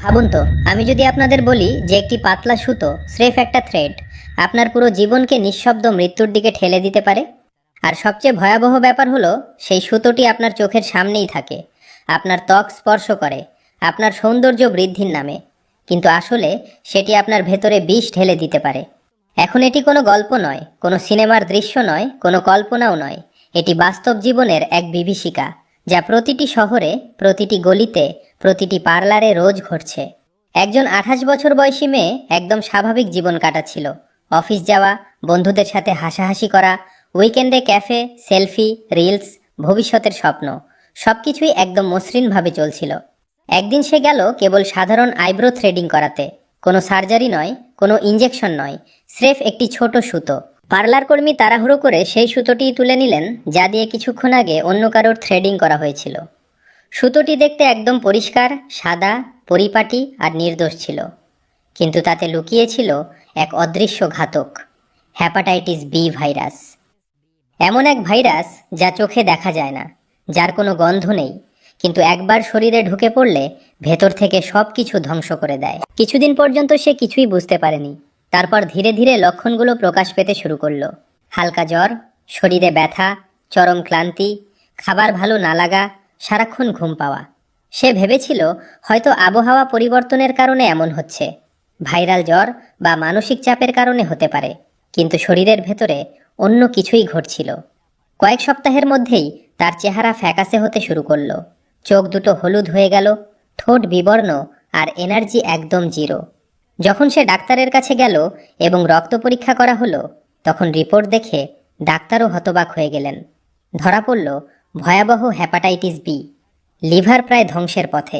ভাবুন তো, আমি যদি আপনাদের বলি যে একটি পাতলা সুতো, স্রেফ একটা থ্রেড, আপনার পুরো জীবনকে নিঃশব্দ মৃত্যুর দিকে ঠেলে দিতে পারে। আর সবচেয়ে ভয়াবহ ব্যাপার হলো, সেই সুতোটি আপনার চোখের সামনেই থাকে, আপনার ত্বক স্পর্শ করে, আপনার সৌন্দর্য বৃদ্ধির নামে, কিন্তু আসলে সেটি আপনার ভেতরে বিষ ঢেলে দিতে পারে। এখন এটি কোনো গল্প নয়, কোনো সিনেমার দৃশ্য নয়, কোনো কল্পনাও নয়। এটি বাস্তব জীবনের এক বিভীষিকা, যা প্রতিটি শহরে, প্রতিটি গলিতে, প্রতিটি পার্লারে রোজ ঘটছে। একজন 28 বছর বয়সী মেয়ে একদম স্বাভাবিক জীবন কাটাচ্ছিল। অফিস যাওয়া, বন্ধুদের সাথে হাসাহাসি করা, উইকেন্ডে ক্যাফে, সেলফি, রিলস, ভবিষ্যতের স্বপ্ন, সবকিছুই একদম মসৃণভাবে চলছিল। একদিন সে গেল কেবল সাধারণ আইব্রো থ্রেডিং করাতে। কোনো সার্জারি নয়, কোনো ইঞ্জেকশন নয়, স্রেফ একটি ছোট সুতো। পার্লার কর্মী তাড়াহুড়ো করে সেই সুতোটি তুলে নিলেন, যা দিয়ে কিছুক্ষণ আগে অন্য কারোর থ্রেডিং করা হয়েছিল। সুতোটি দেখতে একদম পরিষ্কার, সাদা, পরিপাটি আর নির্দোষ ছিল, কিন্তু তাতে লুকিয়ে ছিল এক অদৃশ্য ঘাতক, হ্যাপাটাইটিস বি ভাইরাস। এমন এক ভাইরাস যা চোখে দেখা যায় না, যার কোনো গন্ধ নেই, কিন্তু একবার শরীরে ঢুকে পড়লে ভেতর থেকে সব কিছু ধ্বংস করে দেয়। কিছুদিন পর্যন্ত সে কিছুই বুঝতে পারেনি। তারপর ধীরে ধীরে লক্ষণগুলো প্রকাশ পেতে শুরু করলো। হালকা জ্বর, শরীরে ব্যথা, চরম ক্লান্তি, খাবার ভালো না লাগা, সারাক্ষণ ঘুম পাওয়া। সে ভেবেছিল হয়তো আবহাওয়া পরিবর্তনের কারণে এমন হচ্ছে, ভাইরাল জ্বর বা মানসিক চাপের কারণে হতে পারে, কিন্তু শরীরের ভেতরে অন্য কিছুই ঘটছিল। কয়েক সপ্তাহের মধ্যেই তার চেহারা ফ্যাকাসে হতে শুরু করলো। চোখ দুটো হলুদ হয়ে গেল, ঠোঁট বিবর্ণ, আর এনার্জি একদম জিরো। যখন সে ডাক্তারের কাছে গেল এবং রক্ত পরীক্ষা করা হলো, তখন রিপোর্ট দেখে ডাক্তারও হতবাক হয়ে গেলেন। ধরা পড়ল ভয়াবহ হ্যাপাটাইটিস বি, লিভার প্রায় ধ্বংসের পথে।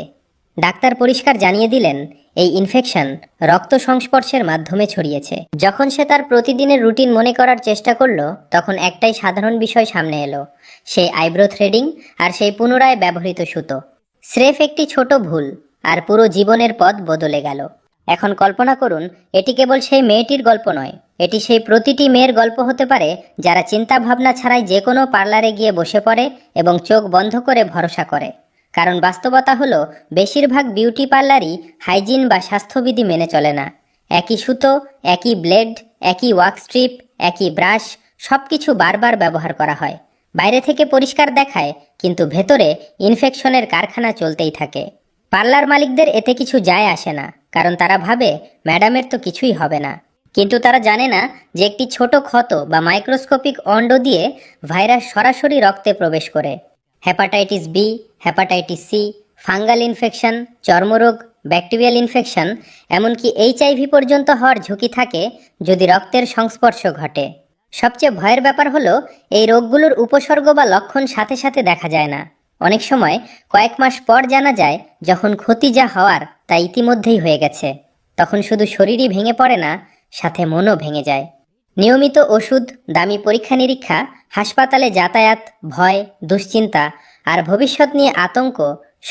ডাক্তার পরিষ্কার জানিয়ে দিলেন এই ইনফেকশন রক্ত সংস্পর্শের মাধ্যমে ছড়িয়েছে। যখন সে তার প্রতিদিনের রুটিন মনে করার চেষ্টা করলো, তখন একটাই সাধারণ বিষয় সামনে এলো, সেই আইব্রো থ্রেডিং আর সেই পুনরায় ব্যবহৃত সুতো। স্রেফ একটি ছোট ভুল, আর পুরো জীবনের পথ বদলে গেল। এখন কল্পনা করুন, এটি কেবল সেই মেয়েটির গল্প নয়, এটি সেই প্রতিটি মেয়ের গল্প হতে পারে যারা চিন্তা ভাবনা ছাড়াই যে কোনো পার্লারে গিয়ে বসে পড়ে এবং চোখ বন্ধ করে ভরসা করে। কারণ বাস্তবতা হলো, বেশিরভাগ বিউটি পার্লারই হাইজিন বা স্বাস্থ্যবিধি মেনে চলে না। একই সুতো, একই ব্লেড, একই ওয়াক্স স্ট্রিপ, একই ব্রাশ, সব কিছু বারবার ব্যবহার করা হয়। বাইরে থেকে পরিষ্কার দেখায়, কিন্তু ভেতরে ইনফেকশনের কারখানা চলতেই থাকে। পার্লার মালিকদের এতে কিছু যায় আসে না, কারণ তারা ভাবে ম্যাডামের তো কিছুই হবে না। কিন্তু তারা জানে না যে একটি ছোট ক্ষত বা মাইক্রোস্কোপিক অন্ড দিয়ে ভাইরাস সরাসরি রক্তে প্রবেশ করে। Hepatitis B, hepatitis C, fungal infection, চর্মরোগ, ব্যাকটেরিয়াল ইনফেকশন, এমনকি এইচআইভি পর্যন্ত হওয়ার ঝুঁকি থাকে যদি রক্তের সংস্পর্শ ঘটে। সবচেয়ে ভয়ের ব্যাপার হলো, এই রোগগুলোর উপসর্গ বা লক্ষণ সাথে সাথে দেখা যায় না। অনেক সময় কয়েক মাস পর জানা যায়, যখন ক্ষতি যা হওয়ার তা ইতিমধ্যেই হয়ে গেছে। তখন শুধু শরীরই ভেঙে পড়ে না, সাথে মনও ভেঙে যায়। নিয়মিত ওষুধ, দামি পরীক্ষা নিরীক্ষা, হাসপাতালে যাতায়াত, ভয়, দুশ্চিন্তা আর ভবিষ্যৎ নিয়ে আতঙ্ক,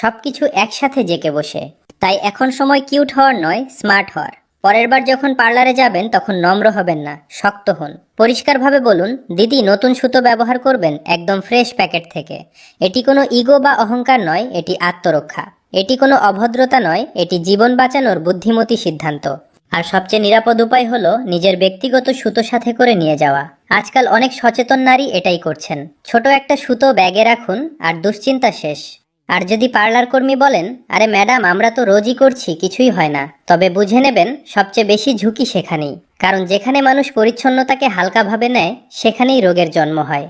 সবকিছু একসাথে জেঁকে বসে। তাই এখন সময় কিউট হওয়ার নয়, স্মার্ট হওয়ার। পরের বার যখন পার্লারে যাবেন, তখন নম্র হবেন না, শক্ত হন। পরিষ্কারভাবে বলুন, দিদি নতুন সুতো ব্যবহার করবেন একদম ফ্রেশ প্যাকেট থেকে। এটি কোনো ইগো বা অহংকার নয়, এটি আত্মরক্ষা। এটি কোনো অভদ্রতা নয়, এটি জীবন বাঁচানোর বুদ্ধিমতী সিদ্ধান্ত। আর সবচেয়ে নিরাপদ উপায় হলো নিজের ব্যক্তিগত সুতো সাথে করে নিয়ে যাওয়া। আজকাল অনেক সচেতন নারী এটাই করছেন। ছোট একটা সুতো ব্যাগে রাখুন, আর দুশ্চিন্তা শেষ। আর যদি পার্লার কর্মী বলেন, আরে ম্যাডাম আমরা তো রোজই করছি, কিছুই হয় না, তবে বুঝে নেবেন সবচেয়ে বেশি ঝুঁকি সেখানেই। কারণ যেখানে মানুষ পরিচ্ছন্নতাকে হালকাভাবে নেয়, সেখানেই রোগের জন্ম হয়।